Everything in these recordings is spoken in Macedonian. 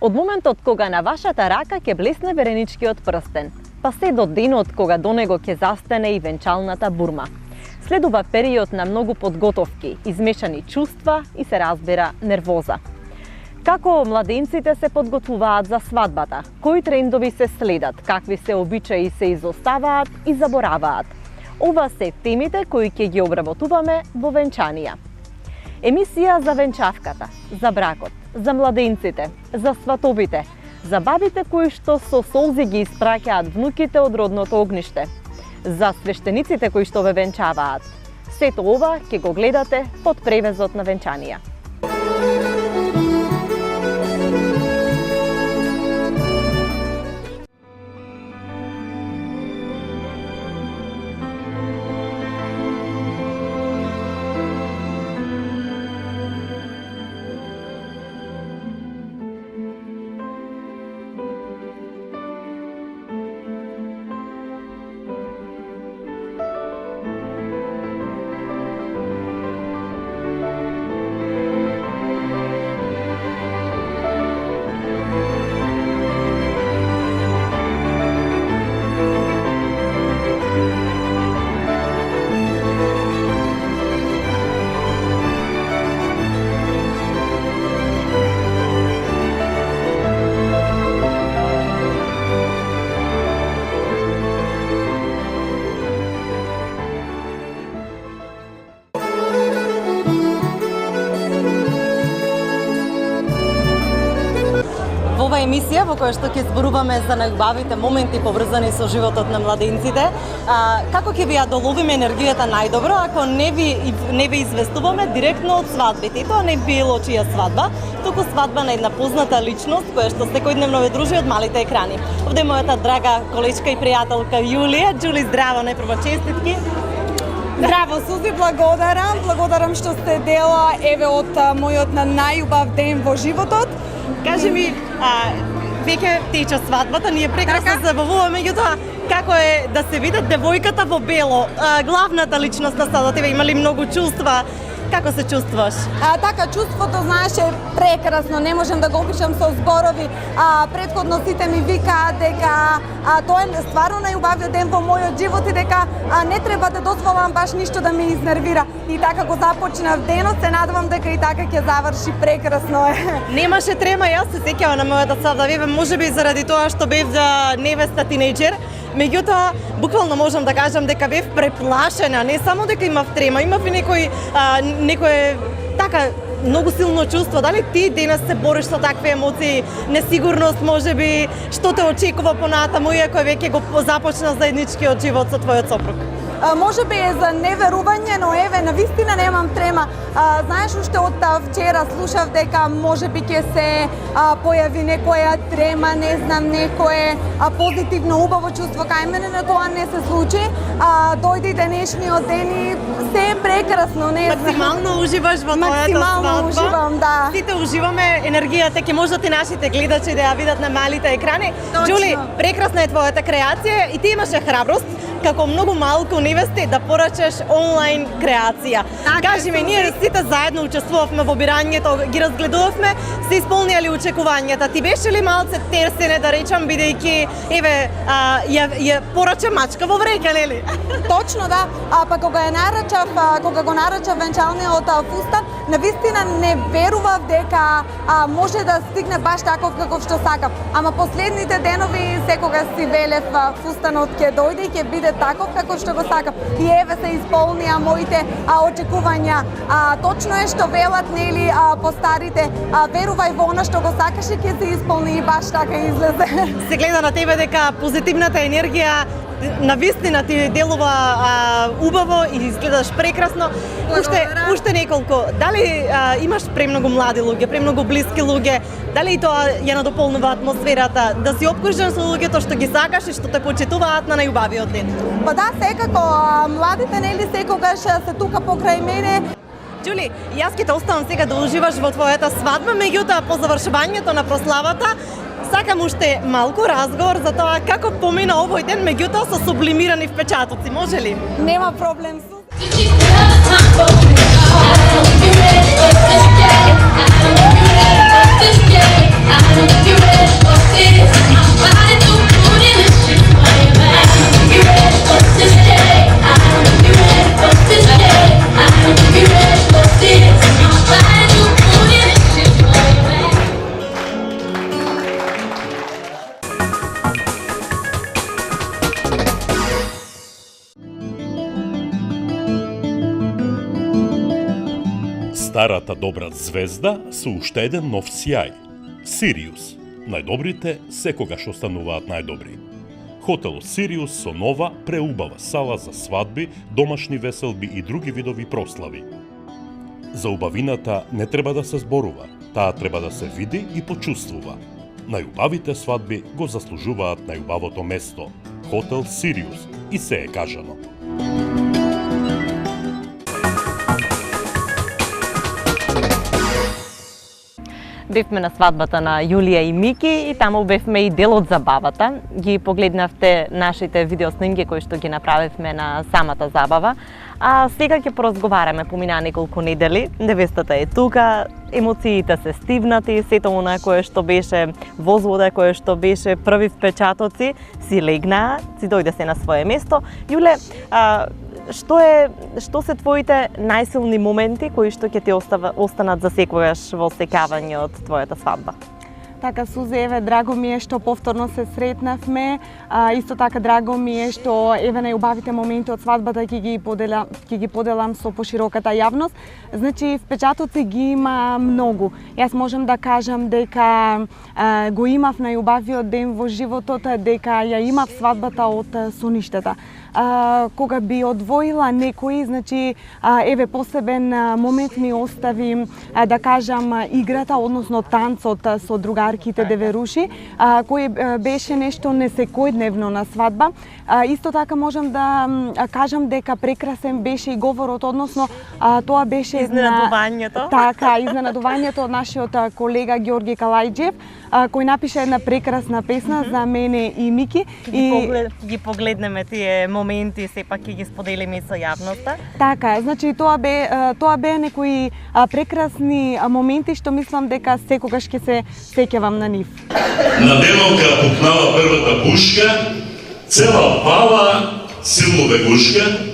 Од моментот кога на вашата рака ќе блесне вереничкиот прстен, па се до денот кога до него ќе застане и венчалната бурма. Следува период на многу подготовки, измешани чувства и се разбира нервоза. Како младенците се подготвуваат за свадбата? Кои трендови се следат? Какви се обичаи се изоставаат и забораваат? Ова се темите кои ќе ги обработуваме во Венчанија. Емисија за венчавката, за бракот, за младенците, за сватовите, за бабите кои што со солзи ги испраќаат внуките од родното огниште, за свештениците кои што ве венчаваат. Сето ова ќе го гледате под превезот на Венчанија. Ова емисија во која што ќе зборуваме за најубавите моменти поврзани со животот на младенците, како ќе ви ја доловиме енергијата најдобро ако не ви известуваме директно од свадбите. И тоа не било чија свадба, туку свадба на една позната личност која што секојдневно ве дружи од малите екрани. Овде е мојата драга колечка и пријателка Јулија. Џули, здраво, најпрво честитки. Здраво, Сузи, благодарам што сте дела еве од мојот најубав ден во животот. Кажи ми, веќе тече свадбата, ние прекрасно се забавуваме, меѓутоа како е да се видат девојката во бело, главната личност на стадот, тебе има ли многу чувства? Како се чувствуваш? Така, чувството, знаеш, е прекрасно, не можам да го опишам со зборови. Претходно сите ми викаат дека тоа е стварно најубавиот ден во мојот живот и дека не треба да дозволам баш ништо да ме изнервира. И така го започнав денот, се надевам дека и така ќе заврши прекрасно. Немаше трема, јас се сеќавам на мојата свадба, можеби заради тоа што бев невеста тинејџер. Меѓутоа, буквално можам да кажам дека бев преплашена, не само дека имав трема, имав и некој така многу силно чувство. Дали ти денес се бориш со такви емоции, несигурност можеби, што те очекува понатаму, иако веќе го започна заедничкиот живот со твојот сопруг? Може би е за неверување, но еве, навистина немам трема. Знаеш, уште од вчера слушав дека можеби ќе се појави некоја трема, не знам, некое позитивно убаво чувство кај мене, но тоа не се случи. Дојде денешниот ден и се е прекрасно, не знам. Максимално уживаш во твојата свадба. Максимално уживам, да. Сите уживаме, енергијата ќе можат и нашите гледачи да ја видат на малите екрани. Точно. Џули, прекрасна е твојата креација и ти имаше храброст како многу малку невести да порачаш онлайн креација. Кажи ми, ние сите заедно учествувавме во бирањето, ги разгледувавме, се исполнија ли очекувањата? Ти беше ли малце терсене, да речам, бидејќи еве ја порача мачка во вреќа, нели? Точно, да. Па кога го нарачав венчалниот фустан, навистина не верував дека може да стигне баш таков каков што сакав. Ама последните денови секогаш си велев фустанот ќе дојде и ќе биде таков како што го сакав. И еве се исполнија моите очекувања. Точно е што велат, нели, постарите, верувај во она што го сакаш и ќе се исполни, и баш така излезе. Се гледа на тебе дека позитивната енергија навистина ти делува убаво и изгледаш прекрасно. Уште неколку. Дали имаш премногу млади луѓе, премногу блиски луѓе? Дали и тоа ја надополнува атмосферата? Да си опкружен со луѓето што ги сакаш и што те почитуваат на најубавиот ден? Па да, секако, младите, нели, секогаш се тука покрај мене. Џули, јас ќе те оставам сега да уживаш во твојата свадба, меѓутоа по завршувањето на прославата сакам уште малку разговор за тоа како помина овој ден, меѓутоа со сублимирани впечатоци, може ли? Нема проблем. This day Старата добра звезда со уште еден нов сјај. Сириус. Најдобрите секогаш остануваат најдобри. Хотелот Сириус со нова, преубава сала за свадби, домашни веселби и други видови прослави. За убавината не треба да се зборува, таа треба да се види и почувствува. Најубавите свадби го заслужуваат најубавото место. Хотел Сириус. И се е кажано. Бевме на свадбата на Јулија и Мики и таму бевме и дел од забавата. Ги погледнавте нашите видеоснимки кои што ги направивме на самата забава. А сега ќе поразговараме, помина неколку недели, невестата е тука, емоциите се стивнати, сето она кое што беше возвода, кое што беше први впечатоци, си легнаа, си дојде се на свое место. Јуле, што се твоите најсилни моменти кои што ќе ти останат за секогаш во сеќавање од твојата свадба? Така, Сузи, еве, драго ми е што повторно се сретнавме. Исто така драго ми е што еве најубавите моменти од свадбата ќе ги поделам со пошироката јавност. Значи, впечатоци ги има многу. Јас можам да кажам дека го имав најубавиот ден во животот, дека ја имав свадбата од соништата. Кога би одвоила некој, значи, еве, посебен момент ми остави, да кажам, играта, односно танцот со другарките деверуши, кој беше нешто несекојдневно на свадба. Исто така можам да кажам дека прекрасен беше и говорот, односно тоа беше изненадувањето. Така, изненадувањето од нашиот колега Ѓорги Калајџиев, кој напише една прекрасна песна за мене и Мики. Ги погледнеме тие моменти, сепак ќе ги споделиме и со јавноста. Така, значи тоа беа некои прекрасни моменти што мислам дека секогаш ќе се сеќавам на нив. На денот кога пукнала првата пушка, цела пала, силно бегушка,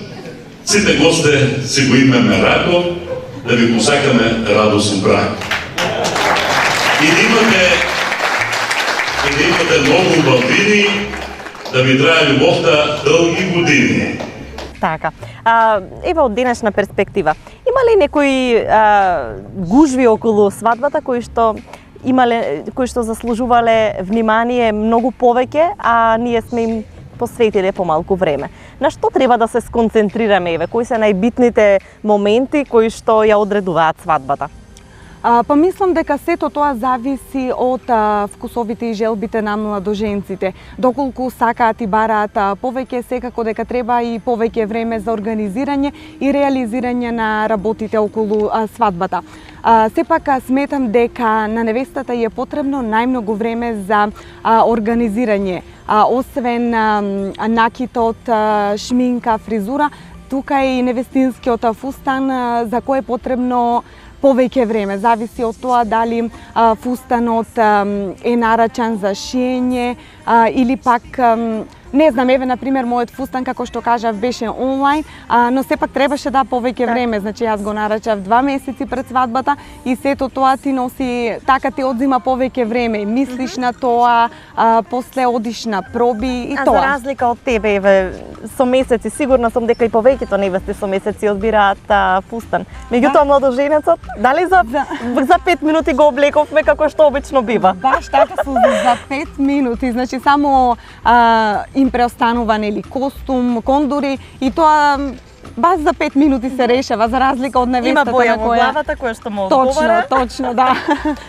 сите госте си го имаме рако, да ви посакаме радосен брак. И да имате многу убавини, да ви трае љубовта долги години. Така. Ева од денешна перспектива. Има ли некои гужви околу свадбата кои што заслужувале внимание многу повеќе, а ние сме им посветиле помалку време? На што треба да се сконцентрираме, еве? Кои се најбитните моменти кои што ја одредуваат свадбата? Па мислам дека сето тоа зависи од вкусовите и желбите на младоженците. Доколку сакаат и бараат повеќе, секако дека треба и повеќе време за организирање и реализирање на работите околу свадбата. Сепак сметам дека на невестата е потребно најмногу време за организирање. Освен накитот, шминка, фризура, тука е и невестинскиот фустан за кој е потребно повеќе време. Зависи од тоа дали фустанот е нарачан за шиење или пак не знам, еве, например, мојот фустан, како што кажав, беше онлайн, но сепак требаше да повеќе време. Значи, јас го нарачав 2 месеци пред свадбата и сето тоа ти носи, така ти одзима повеќе време. Мислиш на тоа, после одиш на проби и тоа. За разлика од тебе, еве, со месеци, сигурна сум дека и повеќето невести со месеци одбираат фустан. Меѓутоа, младоженецот, дали за 5 минути го облековме како што обично бива? Баш така, за 5 минути. Значи, само им преостанува нели костум, кондури и тоа баш за 5 минути се решава, за разлика од невестата на која... Има боја во главата која што му одговара. Точно, да.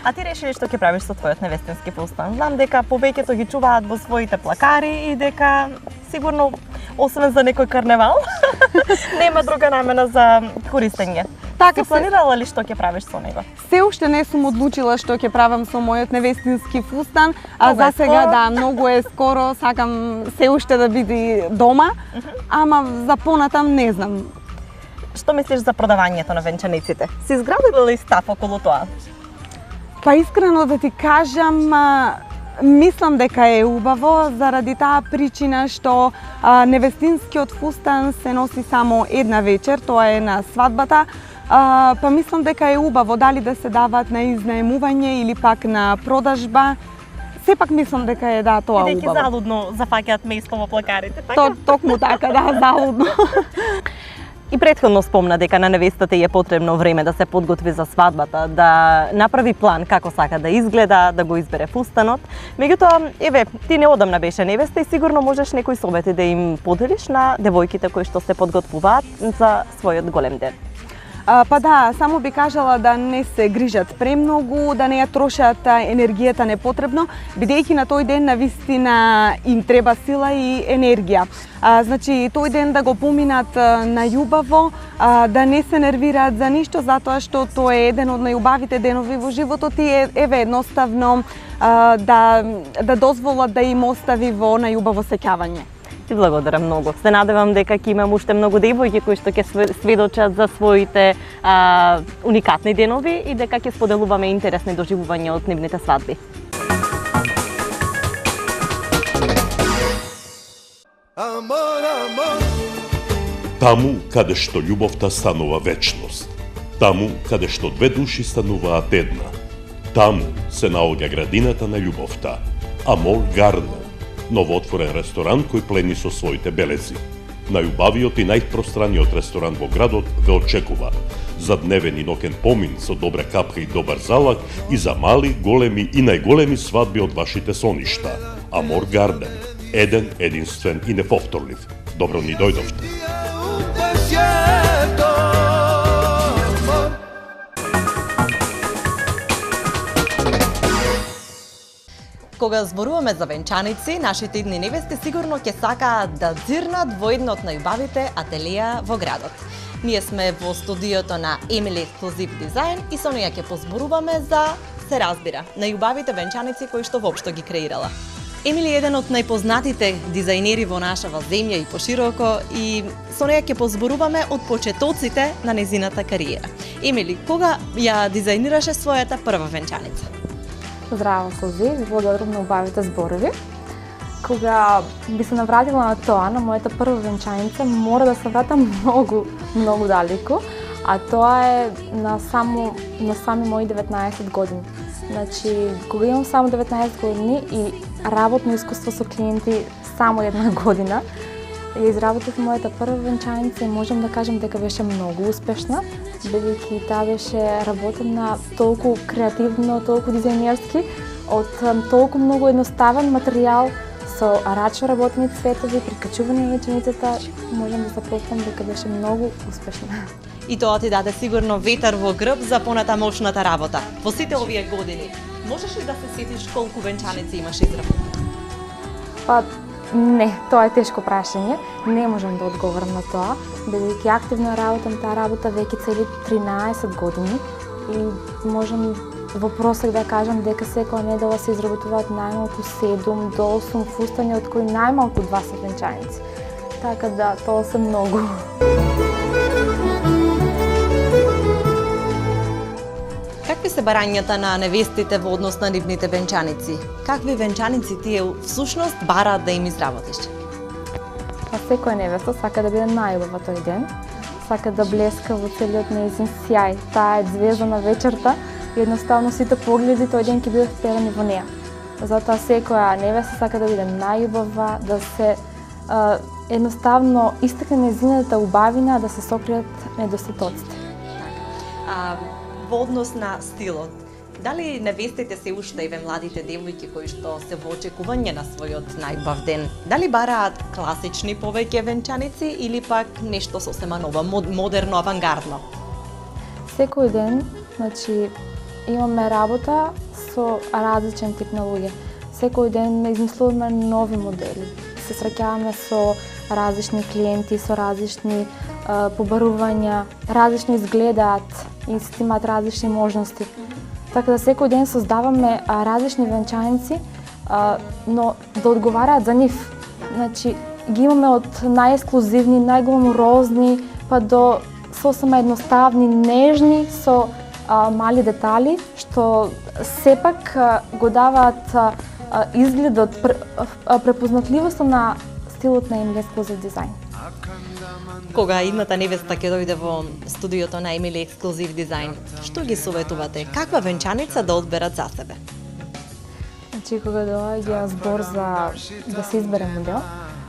А ти реши ли што ќе правиш со твојот невестински фустан? Знам дека повеќето ги чуваат во своите плакари и дека сигурно, освен за некој карневал, нема друга намена за користење. Така, си планирала ли што ќе правиш со него? Се уште не сум одлучила што ќе правам со мојот невестински фустан, а за сега да, многу е скоро, сакам се уште да биде дома, ама за понатам не знам. Што мислиш за продавањето на венчаниците? Си изградила ли став околу тоа? Па искрено да ти кажам, мислам дека е убаво заради таа причина што невестинскиот фустан се носи само една вечер, тоа е на свадбата. Па мислам дека е убаво дали да се дават на изнаемување или пак на продажба. Сепак мислам дека е тоа Бидејќи убаво. залудно зафаќаат место во плакарите, така? Токму така, залудно. И претходно спомна дека на невестата е потребно време да се подготви за свадбата, да направи план како сака да изгледа, да го избере фустанот. Меѓутоа, еве, ти неодамна беше невеста и сигурно можеш некои совети да им поделиш на девојките кои што се подготвуваат за својот голем ден. Па да, само би кажала да не се грижат премногу, да не ја трошат енергијата непотребно, бидејќи на тој ден навистина им треба сила и енергија. Значи, тој ден да го поминат најубаво, да не се нервираат за ништо, затоа што тоа е еден од најубавите денови во животот и еве едноставно да дозволат да им остави во најубаво сеќавање. Ти благодарам многу. Се надевам дека ќе имам уште многу девојки кои што ќе сведочат за своите уникатни денови и дека ќе споделуваме интересни доживувања од нивните свадби. Таму каде што љубовта станува вечност. Таму каде што две души стануваат една. Таму се наоѓа градината на љубовта. Амор Гарден. Новоотворен ресторан кој плени со своите белези. Најубавиот и најпространиот ресторан во градот ве очекува за дневен и ноќен помин со добра капка и добар залак и за мали, големи и најголеми свадби од вашите соништа. Амор Гарден. Еден, единствен и неповторлив. Добро ни дојдовте. Кога зборуваме за венчаници, нашите идни невести сигурно ќе сакаат да дзирнат во едно од најубавите ателија во градот. Ние сме во студиото на Емили Ексклузив Дизајн и со неја ќе позборуваме за, се разбира, најубавите венчаници кои што воопшто ги креирала. Емили е еден од најпознатите дизајнери во нашава земја и пошироко и со неја ќе позборуваме од почетоците на незината кариера. Емили, кога ја дизајнираше својата прва венчаница? Здраво, Силзи, ви благодарам на убавите зборови. Кога би се навратила на тоа, на мојата прва венчаница, мора да се вратам многу далеко, а тоа е на сами мои 19 години. Значи, кога имам само 19 години и работно искуство со клиенти само една година, ја изработив мојата прва венчаница и можам да кажам дека беше многу успешна, бидејќи таа беше работена толку креативно, толку дизајнерски, од толку многу едноставен материјал со рачно работени цветови, прикачување на венчаницата, можам да запознам дека беше многу успешна. И тоа ти даде сигурно ветар во грб за понатамошната работа. Во сите овие години, можеш ли да се сетиш колку венчаници имаш изработени? Па, не, тоа е тешко прашање. Не можам да одговорам на тоа, бидејќи активно работам таа работа веќе цели 13 години и можам во просек да кажам дека секоја недела се изработуваат најмалку 7 до 8 фустани, од кои најмалку 2 се венчаници. Така да, тоа се многу. Какви се барањата на невестите во однос на нивните венчаници? Какви венчаници тие всушност бараат да им изработиш? Па секоја невеста сака да биде најубава тој ден, сака да блеска во целиот нејзин сјај. Таа е звезда на вечерта и едноставно сите погледи тој ден ќе бидат вперени во неа. Затоа секоја невеста сака да биде најубава, да се едноставно истакне нејзината убавина, да се сокријат недостатоците. Во однос на стилот, дали невестите се уште еве младите девојки кои што се во очекување на својот најубав ден, дали бараат класични повеќе венчаници или пак нешто сосема ново, модерно, авангардно? Секој ден, значи, имаме работа со различен тип на луѓе. Секој ден измислуваме нови модели. Се среќаваме со различни клиенти, со различни побарувања, различни изгледаат и си имаат различни можности. Така да секој ден создаваме различни венчаници, но да одговараат за нив. Значи, ги имаме од најексклузивни, најгламурозни, па до сосема едноставни, нежни, со мали детали, што сепак го даваат изгледот, препознатливоста на стилот на Емили Ексклузив дизајн. Кога идната невеста ќе дојде во студиото на Емили Ексклузив дизајн, што ги советувате? Каква венчаница да одберат за себе? Значи, кога доаѓа збор за да се избере модел,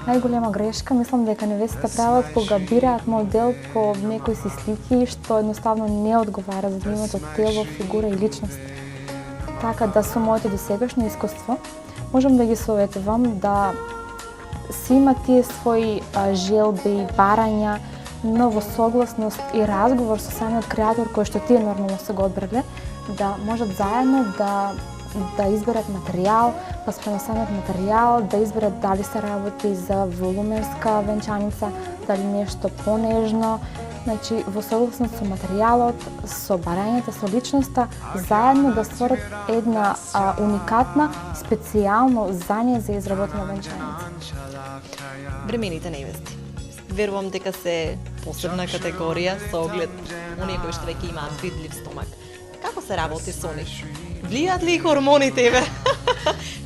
најголема грешка мислам дека невестите прават кога бираат модел по некои си слики што едноставно не одговара за нивното тело, фигура и личност. Така да со моето досегашно искуство можам да ги советувам да си има тие своји желби, барања, но во согласност и разговор со самиот креатор кој што тие нормално се го одбрале, да можат заедно да изберат материјал, па спрема самиот материјал да изберат дали се работи за волуменска венчаница, дали нешто понежно. Значи, во согласност со материјалот, со барањата, со личноста, заедно да створат една уникатна, специјално за неја за изработена венчаница. Бремените невести. Верувам дека се посебна категорија со оглед оние кои што веќе имаат видлив стомак. Како се работи со нив? Влијаат ли хормоните еве?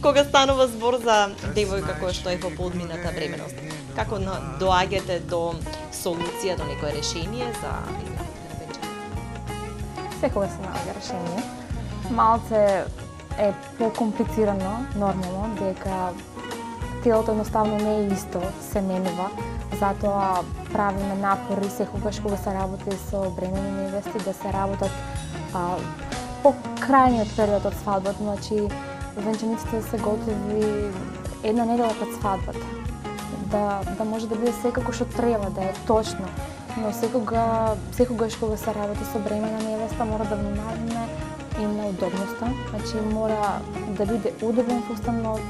Кога станува збор за девојка која што е во подмината бременост? Како доаѓате до солуција, до некое решение за венчаница? Секогаш се наоѓа решение. Малце е покомплицирано, нормално, дека телото едноставно не е исто, се менува. Затоа правиме напори секогаш кога се работи со бремени невести да се работат по крајниот период од свадбата, значи венчаниците се готови една недела пред свадбата. Да може да биде секако што треба, да е точно. Но секогаш кога се работи со бремена невеста мора да внимаваме и на удобноста. Значи мора да биде удобен фустанот,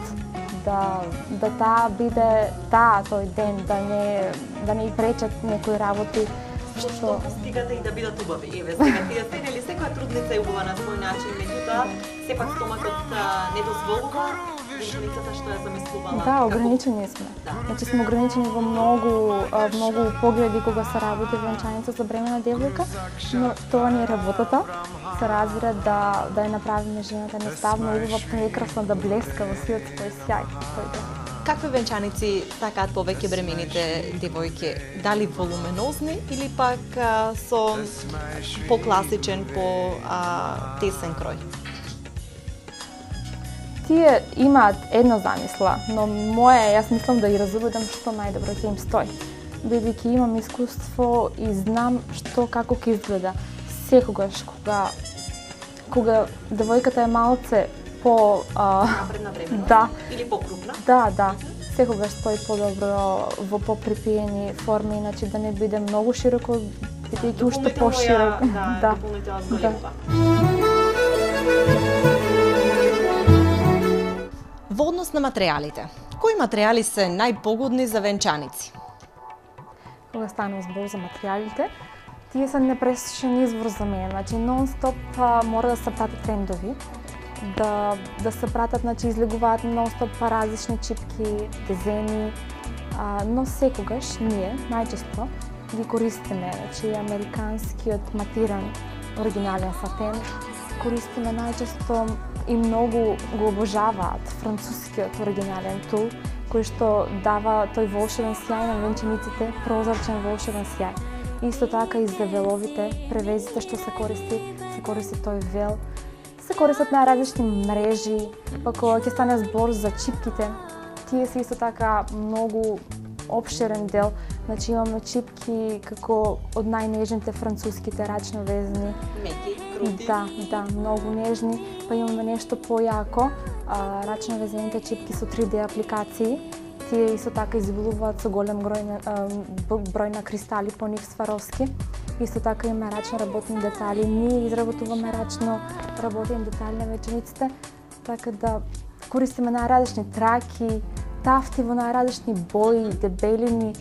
да таа биде тој ден, да не и пречат некои работи. Што стигате и да бидат убави. Еве, сега тие седели, секоја трудница е убава на свој начин, меѓутоа сепак стомакот не дозволува венчаницата што ја замислувала. Да, ограничени сме. Значи сме ограничени во многу погледи кога се работи венчаница за бремена девојка, но тоа не е работата. Се разбира да ја направиме жената неставно убава, прекрасна, да блеска во сиот свој сјај. Какви венчаници сакаат повеќе бремените девојки? Дали волуменозни или пак со покласичен, тесен крој? Тие имаат една замисла, но јас мислам да ги разубедам што најдобро ќе им стои. Бидејќи имам искуство и знам што како ќе изгледа. Секогаш кога девојката е малце напредна временост? Да. Или покрупна? Да. Секогаш стои подобро во поприпиени форми, иначе да не биде многу широко, бидејќи уште поширок. Да, дополнително зголемува. Во однос на материјалите, кои материјали се најпогодни за венчаници? Кога станува збор за материјалите, тие се непресечен извор за мене. Значи нон-стоп мора да се пратат трендови, да се пратат, значи излегуваат нон-стоп различни чипки, дизајни, но секогаш ние најчесто ги користиме, значи американскиот матиран оригинален сатен, користиме најчесто и многу го обожаваат францускиот оригинален тул, кој што дава тој волшебен сјај на венчаниците, прозрачен волшебен сјај. Исто така и за веловите, превезите што се користи тој вел. Се користат на различни мрежи, па кога ќе стане збор за чипките, тие се исто така многу опширен дел. Значи имаме чипки како од најнежните француските рачно везни. Меки, крути. Да, многу нежни. Па имаме нешто појако, рачно везените чипки со 3D апликации. Тие исто така извилуваат со голем број на кристали по нив Сваровски. Исто така има рачно работни детали. Ние изработуваме рачно работени детали на венчаниците, така да користиме најразлични траки, тафти во најразлични бои, дебелини,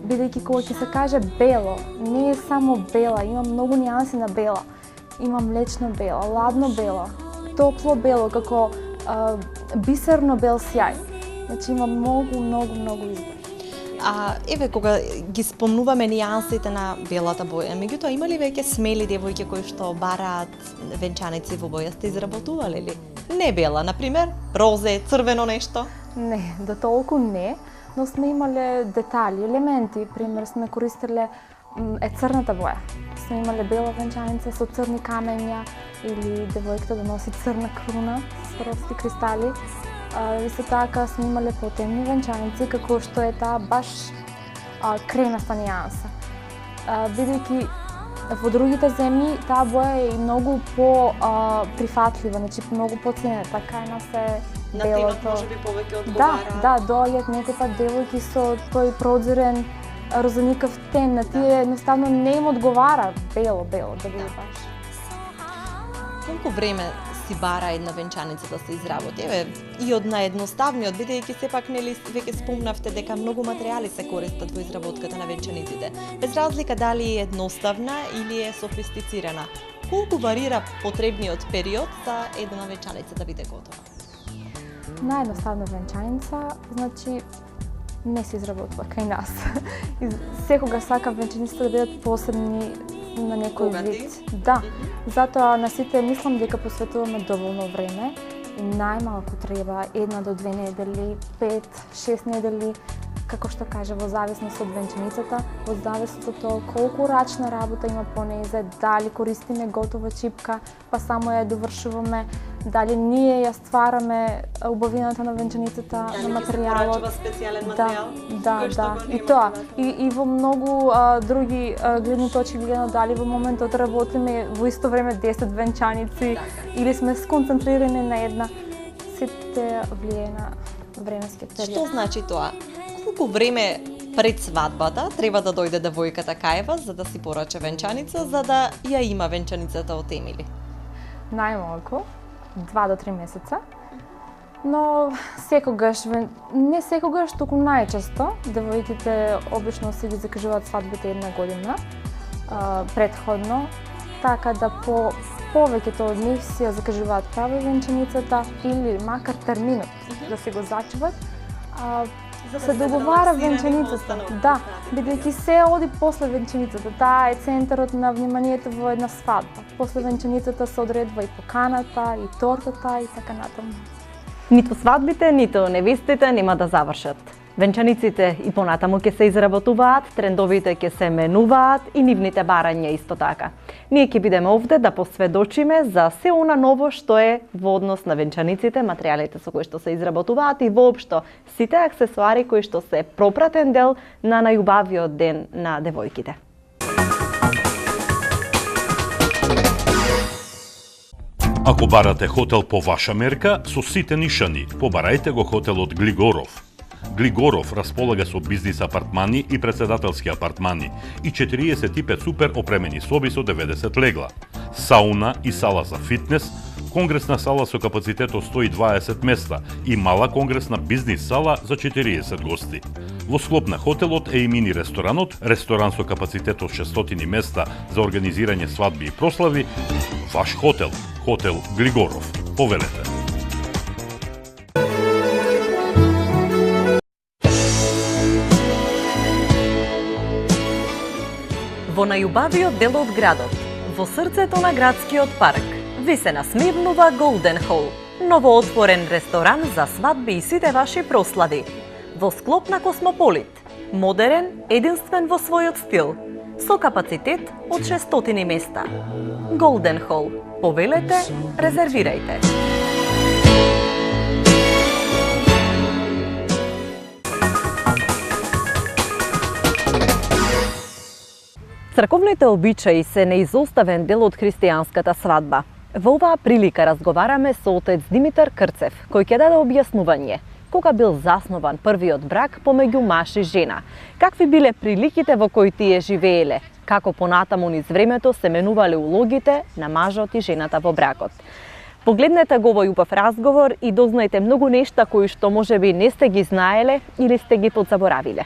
бидејќи кога ќе се каже бело, не е само бела, има многу нијанси на бела. Има млечно бело, ладно бело, топло бело, како бисерно бел сјај. Значи има многу избор. еве кога ги спомнуваме нијансите на белата боја, меѓутоа има ли веќе смели девојки кои што бараат венчаници во боја, сте изработувале ли? Не бела, например, розе, црвено нешто? Не, до толку не, но сме имале детали, елементи, пример сме користеле црната боја. Сме имале бела венчаница со црни камења или девојката да носи црна круна со Сваровски кристали. Исто така сме имале потемни венчаници, како што е таа баш кренаста нијанса. Бидејќи во другите земји таа боја е и многу по-прифатлива, значи многу поценета, така е нас е На белото. темат може би повеќе одговара. Да, доаѓаат некои пат девојки со тој прозирен розеникав тен, на тие едноставно не им одговара бело да биде баш. Колку време си бара една венчаница да се изработи? Еве, и од наедноставниот, бидејќи сепак нели веќе спомнавте дека многу материјали се користат во изработката на венчаниците. Без разлика дали е едноставна или е софистицирана. Колку варира потребниот период за една венчаница да биде готова? Наједноставна венчаница, значи не се изработува кај нас. И секогаш сакам венчаниците да бидат посебни на некој Богати? вид. Да, затоа на сите мислам дека посветуваме доволно време и најмалку треба 1 до 2 недели, 5-6 недели, како што кажа, во зависност од венчаницата, во зависност од тоа колку рачна работа има по нејзе, дали користиме готова чипка, па само ја довршуваме, дали ние ја ствараме убавината на венчаницата, на материјалот. Дали специјален материјал? Да. И тоа. И во многу други гледни точки гледано дали во моментот работиме во исто време 10 венчаници или сме сконцентрирани на една, сите влијае на временскиот период. Што значи тоа? Колку време пред свадбата треба да дојде девојката кај вас за да си порача венчаница, за да ја има венчаницата од Емили? Најмалку 2 до 3 месеца. Но секогаш, не секогаш, туку најчесто, девојките обично си ги закажуваат свадбите 1 година предходно, така да повеќето од нив си ја закажуваат право венчаницата или макар терминот да се го зачеват. Се договара венчаницата. Да, бидејќи се оди после венчаницата. Таа е центарот на вниманието во една свадба. После венчаницата се одредува и поканата, и тортата и така натаму. Ниту свадбите, ниту невестите нема да завршат. Венчаниците и понатаму ќе се изработуваат, трендовите ќе се менуваат и нивните барања исто така. Ние ќе бидеме овде да посведочиме за се она ново што е во однос на венчаниците, материјалите со кои што се изработуваат и воопшто сите аксесуари кои што се пропратен дел на најубавиот ден на девојките. Ако барате хотел по ваша мерка, со сите нишани, побарајте го хотелот Глигоров. Глигоров располага со бизнис апартмани и председателски апартмани и 45 супер опремени соби со 90 легла, сауна и сала за фитнес, конгресна сала со капацитет од 120 места и мала конгресна бизнис сала за 40 гости. Во склоп на хотелот е и мини ресторанот, ресторан со капацитет од 600 места за организирање свадби и прослави. Ваш хотел, хотел Глигоров. Повелете. Во најубавиот дел од градот, во срцето на градскиот парк, ви се насмевнува Golden Hall, новоотворен ресторан за свадби и сите ваши прослави. Во склоп на Космополит, модерен, единствен во својот стил, со капацитет од 600 места. Golden Hall. Повелете, резервирајте. Црковните обичаи се неизоставен дел од христијанската свадба. Во оваа прилика разговараме со отец Димитар Крцев, кој ќе даде објаснување кога бил заснован првиот брак помеѓу маж и жена, какви биле приликите во кои тие живееле, како понатаму низ времето се менувале улогите на мажот и жената во бракот. Погледнете го овој убав разговор и дознајте многу нешта кои што можеби не сте ги знаеле или сте ги подзаборавиле.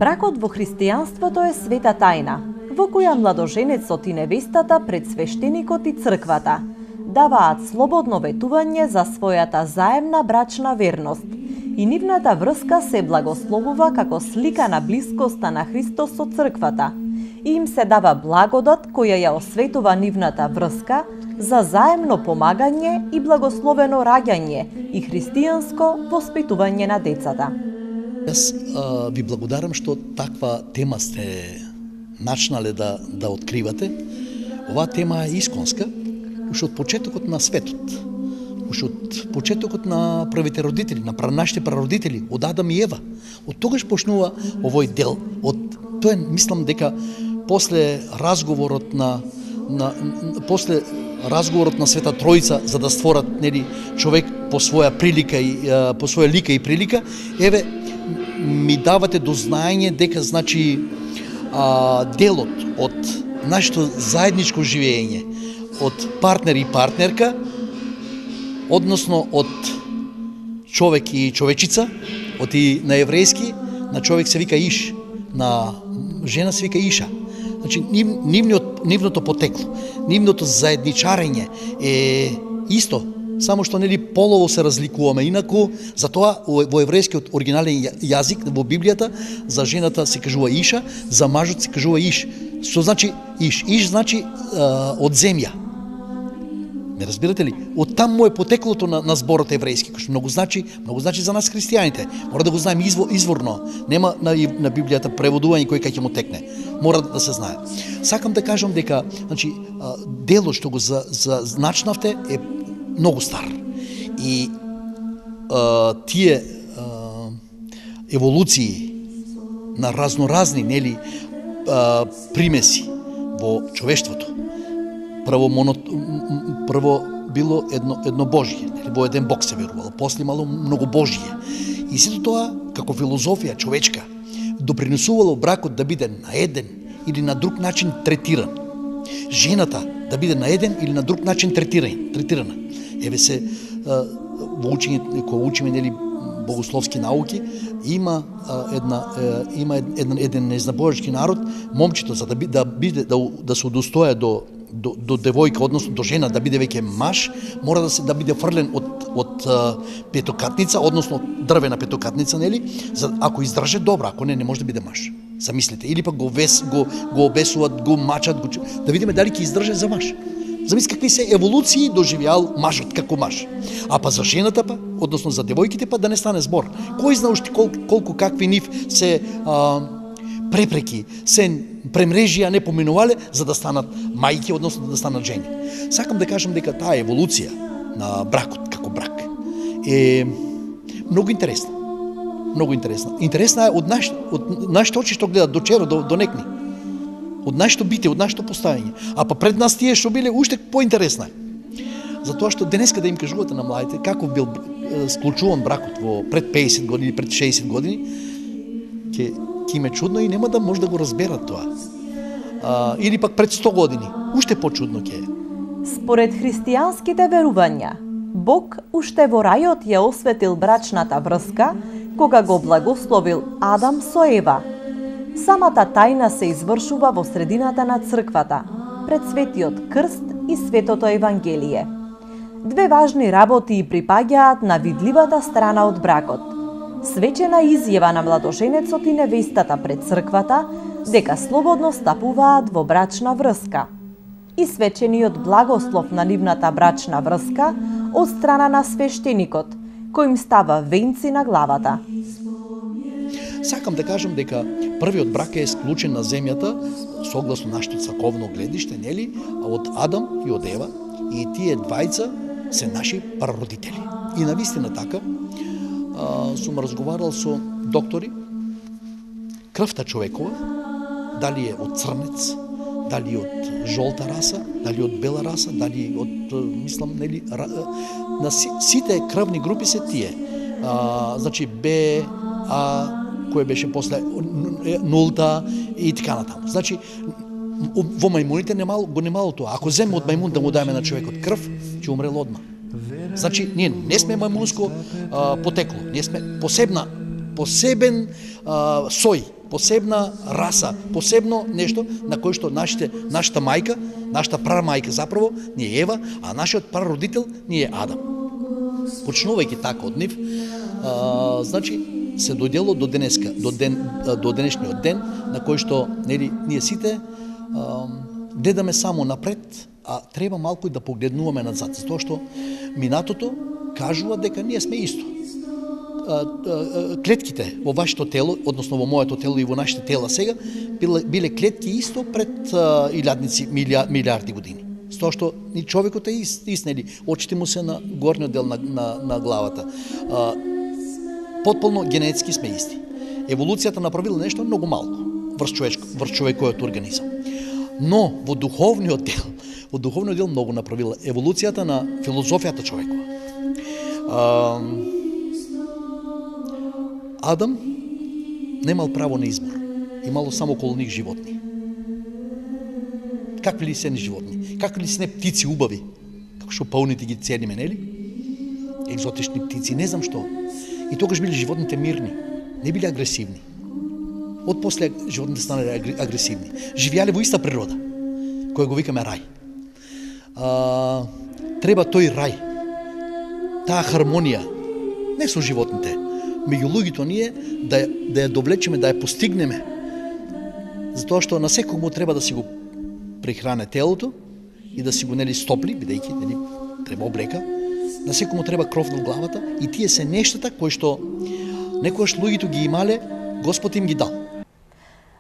Бракот во христијанството е света тајна, во која младоженецот и невестата пред свештеникот и црквата даваат слободно ветување за својата заемна брачна верност и нивната врска се благословува како слика на блискоста на Христос со црквата и им се дава благодат која ја осветува нивната врска за заемно помагање и благословено раѓање и христијанско воспитување на децата. Јас ви благодарам што таква тема сте начнале да откривате. Оваа тема е исконска, уште од почетокот на светот. Уште од почетокот на првите родители, на нашите прародители, од Адам и Ева. Од тогаш почнува овој дел. Тоа мислам дека после разговорот на Света Тројца за да створат човек по своја прилика и по своја лика и прилика, еве ми давате до знаење дека значи делот од нашето заедничко живење од партнер и партнерка, односно од човек и човечица, на еврејски, на човек се вика Иш, на жена се вика Иша. Значи, нивното потекло, нивното заедничарење е исто, само што полово се разликуваме. Инаку, затоа во еврејскиот оригинален јазик во Библијата за жената се кажува Иша, за мажот се кажува Иш. Што значи Иш? Иш значи од земја. Ме разбирате ли? Од таму му е потеклото на зборот еврејски, кој што многу значи за нас христијаните. Мора да го знаеме изворно. Нема на Библијата преводување кој ќе му текне. Мора да се знае. Сакам да кажам дека значи делот што го начнавте е многу стар. И тие еволуции на разноразни примеси во човештвото. Прво било едно Божие, во еден Бог се верувало, после имало многу Божие. И сето тоа, како филозофија човечка, допринесувало бракот да биде на еден или на друг начин третиран. Жената да биде на еден или на друг начин третирана. Еве се во учење, кога учиме богословски науки, има еден незнабожечки народ, момчето за да се удостоја до девојка, односно до жена, да биде веќе маж, мора да биде фрлен од петокатница, односно дрвена петокатница, ако издрже добро, ако не може да биде маж. Замислите, или пак го обесуват, го мачат, да видиме дали ќе издрже за маж. Замислите какви се еволуции доживеал мажот како маж. А па за жената односно за девојките да не стане збор. Кој знае уште колку какви нив се препреки, се премрежија не поминувале за да станат мајки, односно да станат жени. Сакам да кажам дека таа еволуција на бракот како брак е многу интересна. Многу интересна. Интересна е од нашите очи што гледат до черо, до некни. Од нашето бите, од нашето поставање. А па пред нас тие што биле уште поинтересна е. Затоа што денеска да им кажувате на младите како бил склучуван бракот пред 50 години, пред 60 години, ќе им е чудно и нема да може да го разберат тоа. Или пак пред 100 години, уште почудно ќе е. Според христијанските верувања, Бог уште во рајот ја осветил брачната врска кога го благословил Адам со Ева. Самата тајна се извршува во средината на црквата, пред светиот крст и светото Евангелие. Две важни работи и припаѓаат на видливата страна од бракот. Свечена изјава на младоженецот и невестата пред црквата дека слободно стапуваат во брачна врска и свечениот благослов на нивната брачна врска од страна на свештеникот, кој им става венци на главата. Сакам да кажам дека првиот брак е склучен на земјата согласно нашето црковно гледиште, од Адам и од Ева, и тие двајца се наши прародители. И навистина така, сум разговарал со доктори, крвта човекова, дали е од црнец, дали од жолта раса, дали од бела раса, дали од, мислам, на сите крвни групи се тие. Значи Б, А, кој беше после нулта и така натаму. Значи, во мајмуните го немало тоа. Ако земе од мајмун да му даеме на човекот крв, ќе умрел одма. Значи, ние не сме мајмунско потекло, ние сме посебен сој посебна раса, посебно нешто на кој што нашата мајка, нашата прармајка заправо ни е Ева, а нашиот прародител ни е Адам. Почнувајќи така од нив, значи се дојдело до денеска, до денешниот ден на кој што нели ние сите гледаме само напред, а треба малку и да погледнуваме назад, затоа што минатото кажува дека ние сме исто. Клетките во вашето тело, односно во моето тело и во нашите тела сега, биле клетки исто пред илјадници, милиарди години. С тоа што и човекот е иснели, очите му се на горниот дел на главата. Потполно генетски сме исти. Еволуцијата направила нешто многу малко врз човекојот организам. Но во духовниот дел многу направила еволуцијата на филозофијата човекова. Адам немал право на избор. Имало само околу нив животни. Какви ли се животни? Какви ли се птици убави? Како што пълните ги цениме, нели? Екзотични птици, не знам што. И тогаш били животните мирни, не били агресивни. Од после животните станали агресивни. Живеале во иста природа, која го викаме рај. Треба тој рај, таа хармонија, не со животните, меѓу луѓето ние да ја довлечеме, да ја постигнеме. Затоа што на секој му треба да си го прехране телото и да си го нели стопли, бидејќи нели треба облека. На секој му треба кров над главата и тие се нештата кои што некојаш луѓето ги имале, Господ им ги дал.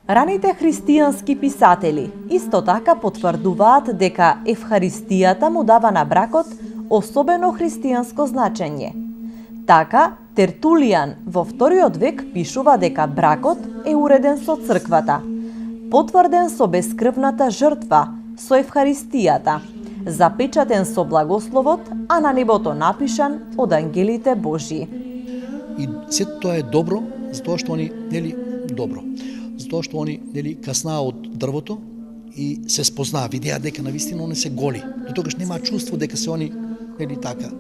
Раните христијански писатели исто така потврдуваат дека Евхаристијата му дава на бракот особено христијанско значење. Така, Тертулијан во вториот век пишува дека бракот е уреден со црквата, потврден со бескрвната жртва, со Евхаристијата, запечатен со благословот, а на небото напишан од ангелите Божии. И сето тоа е добро, затоа што они нели добро. Затоа што они нели каснаа од дрвото и се спознаа, видеа дека навистина они се голи. До тогаш нема чувство дека се они нели така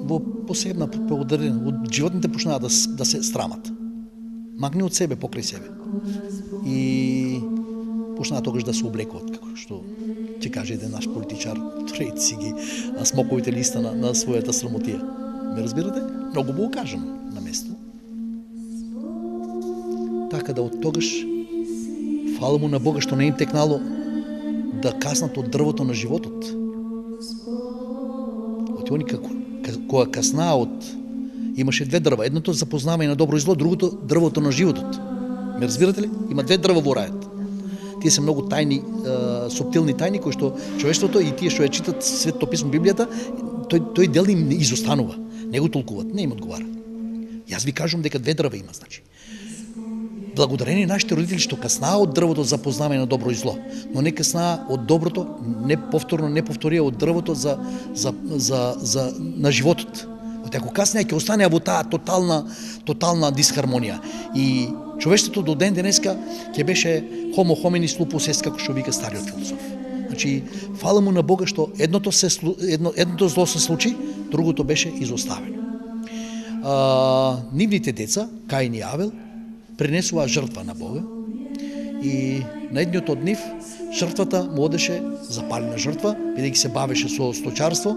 во посебна поударена, од животните почнаа да се страмат. Магни од себе покрај себе. И почнаа тогаш да се облекуваат, како што ќе каже еден наш политичар, торејте си ги смоковите листа на својата срамотија. Ме разбирате? Многу го кажам на место. Така да од тогаш фала му на Бога што не им текнало да каснат од дрвото на животот. Оти они кога каснаа имаше две дрва, едното за познавање на добро и зло, другото дрвото на животот. Ме разбирате ли? Има две дрва во рајот. Тие се многу тајни, суптилни тајни кои што човештвото и тие што ја читат Светото писмо Библијата, тој дел им изостанува. Не го толкуват, не им одговара. Јас ви кажувам дека две дрва има, значи. Благодарение нашите родители што каснаа од дрвото за познавање на добро и зло, но не каснаа од доброто, не повторија од дрвото на животот. Оти ако каснеа ќе останеа во таа тотална дисхармонија. И човештвото до ден денеска ќе беше homo hominis lupus est, како што вика стариот филозоф. Значи, фала му на Бога што едното зло се случи, другото беше изоставено. Нивните деца, Каин и Авел, принесуваа жртва на Бога и на едниот од нив жртвата му одеше запалена жртва, бидејќи се бавеше со сточарство.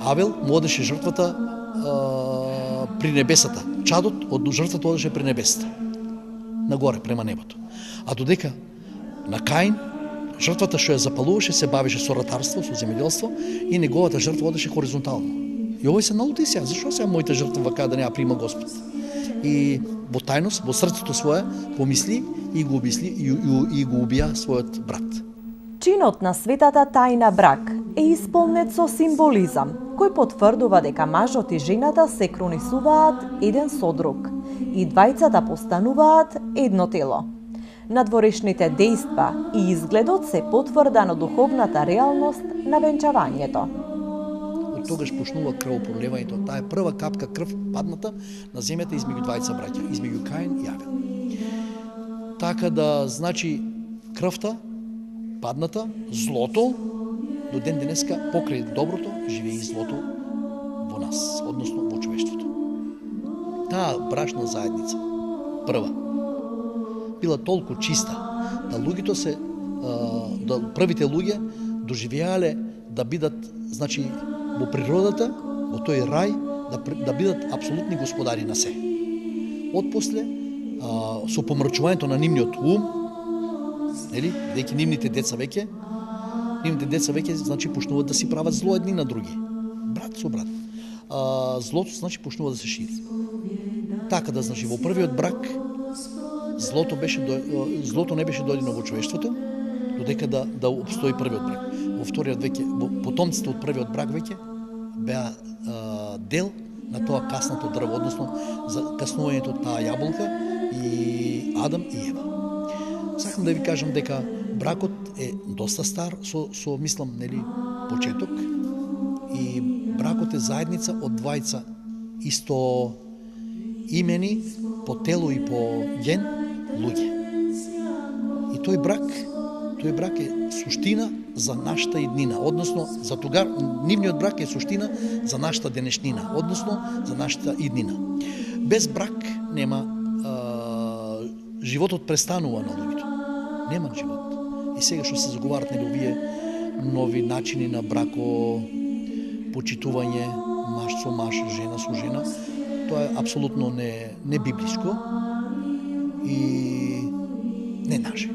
Авел му одеше жртвата при небесата. Чадот од жртвата одеше при небесата. Нагоре, према небото. А додека на Каин, жртвата што ја запалуваше се бавеше со ратарство, со земјоделство и неговата жртва одеше хоризонтално. И овој се налути сега, зашо сега мојата жртва вака да не ја прима Господ? И во тајност, во срцето свое, помисли и го обмисли и го убија својот брат. Чинот на светата тајна брак е исполнет со символизам, кој потврдува дека мажот и жената се кронисуваат еден со друг и двајцата постануваат едно тело. Надворешните дејства и изгледот се потврда на духовната реалност на венчавањето. Од тогаш почнува крвопролевањето. Таа е прва капка крв падната на земјата измеѓу двајца браќа, измеѓу Каин и Авел. Така да, значи, крвта падната, злото, до ден денеска покрај доброто живее и злото во нас, односно во човештвото. Таа брачна заедница, прва, била толку чиста да луѓето се да првите луѓе доживеале да бидат, значи, во природата, во тој рај, да бидат апсолутни господари на се. Отпосле, со помрачувањето на нивниот ум, нели, бидејќи нивните деца веќе, значи, почнуваат да си прават зло едни на други. Брат со брат. Злото, значи, почнува да се шири. Така да, значи, во првиот брак, злото не беше дојдено во човештвото, додека да обстои првиот брак. Во вториот веќе, потомците од првиот брак веќе беа дел на тоа каснато дрво, односно за каснувањето таа јаболка и Адам и Ева. Сакам да ви кажам дека бракот е доста стар, со мислам, нели, почеток, и бракот е заедница од двајца исто имени по тело и по ген луѓе. И тој брак е суштина за нашата иднина, односно за тогаш нивниот брак е суштина за нашата денешнина, односно за нашата иднина. Без брак нема животот престанува на луѓето. Нема живот. И сега што се заговарат нели овие нови начини на брако почитување, маж со маж, жена со жена, тоа е апсолутно не библиско и не наше.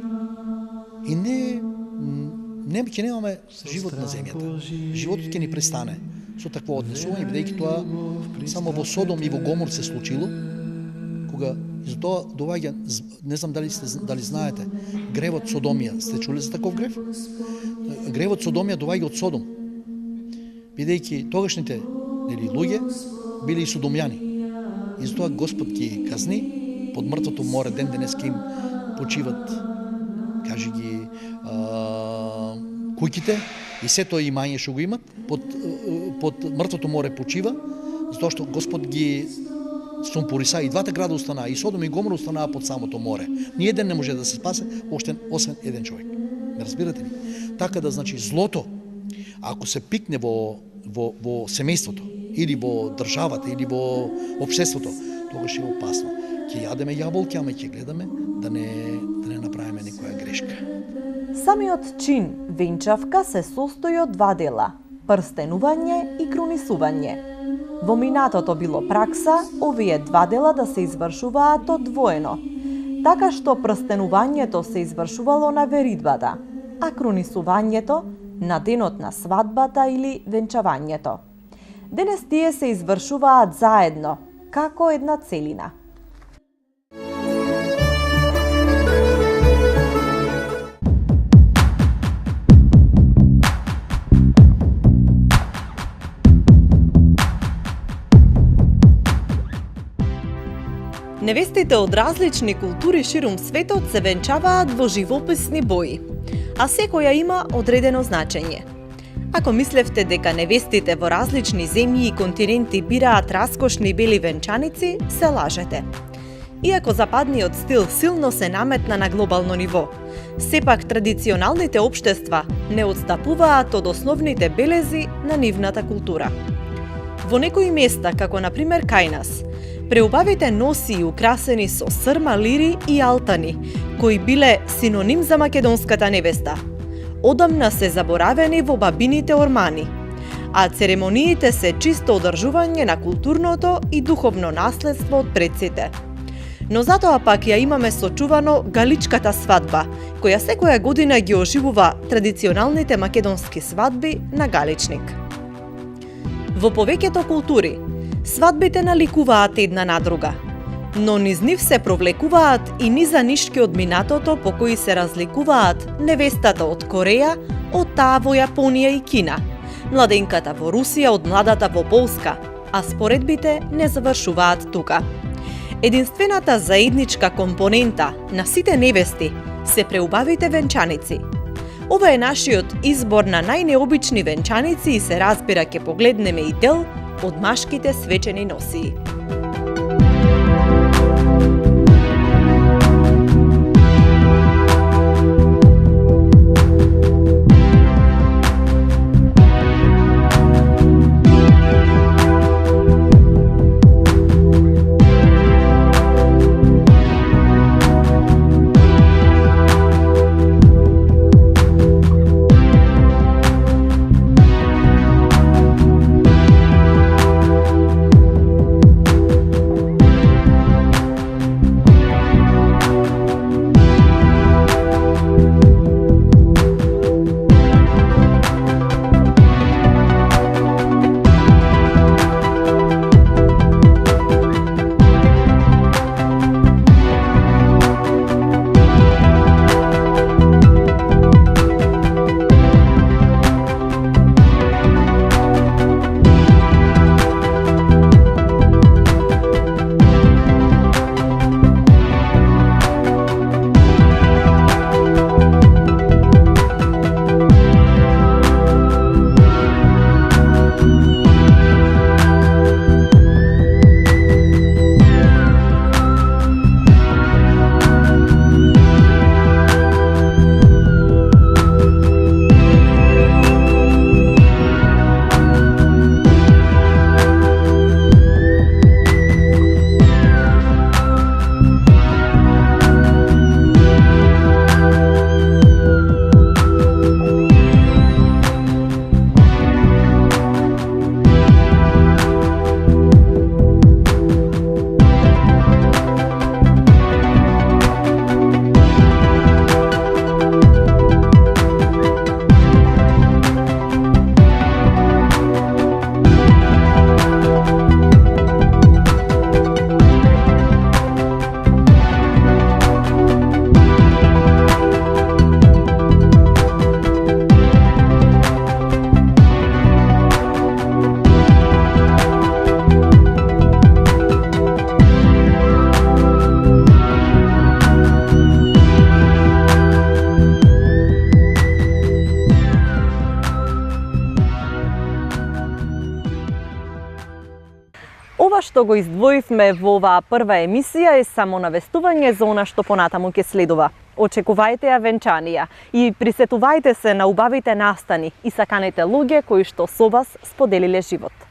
И ќе немаме живот на земјата. Животот ќе ни престане со такво однесување, бидејќи тоа само во Содом и во Гомор се случило, кога и за тоа доаѓа, не знам дали знаете, гревот Содомија. Сте чули за таков грев? Гревот Содомија доаѓа од Содом, бидејќи тогашните луѓе биле и содомјани. И затоа Господ ги казни под мртвото море, ден денеска им почиват, кажи ги, куќите и сето имање што го имат, под мртвото море почива, затоа што Господ ги сумпориса, и двата града останаа, и Содом и Гомор останаа под самото море. Ни еден не може да се спасе, освен еден човек. Не разбирате ли? Така да, значи, злото, ако се пикне во семејството, или во државата, или во општеството, тогаш е опасно. Ќе јадеме јаболки, ама ќе гледаме да не направиме некоја грешка. Самиот чин венчавка се состои од два дела – прстенување и крунисување. Во минатото било пракса овие два дела да се извршуваат одвоено, така што прстенувањето се извршувало на веридбата, а крунисувањето на денот на свадбата или венчавањето. Денес тие се извршуваат заедно, како една целина. Невестите од различни култури ширум светот се венчаваат во живописни бои, а секоја има одредено значење. Ако мислевте дека невестите во различни земји и континенти бираат раскошни бели венчаници, се лажете. Иако западниот стил силно се наметна на глобално ниво, сепак традиционалните општества не отстапуваат од основните белези на нивната култура. Во некои места, како на пример кај нас, преубавите носи украсени со срма, лири и алтани, кои биле синоним за македонската невеста, одамна се заборавени во бабините ормани, а церемониите се чисто одржување на културното и духовно наследство од предците. Но затоа пак ја имаме сочувано галичката свадба, која секоја година ги оживува традиционалните македонски свадби на Галичник. Во повеќето култури, свадбите наликуваат една на друга, но низ нив се провлекуваат и низанишки од минатото по кои се разликуваат невестата од Кореја од таа во Јапонија и Кина, младенката во Русија од младата во Полска, а споредбите не завршуваат тука. Единствената заедничка компонента на сите невести се преубавите венчаници. Ова е нашиот избор на најнеобични венчаници и се разбира ќе погледнеме и дел од машките свечени носии. што го издвоивме во оваа прва емисија е само навестување за она што понатаму ќе следува. Очекувајте ја венчанија и присетувајте се на убавите настани и саканите луѓе кои што со вас споделиле живот.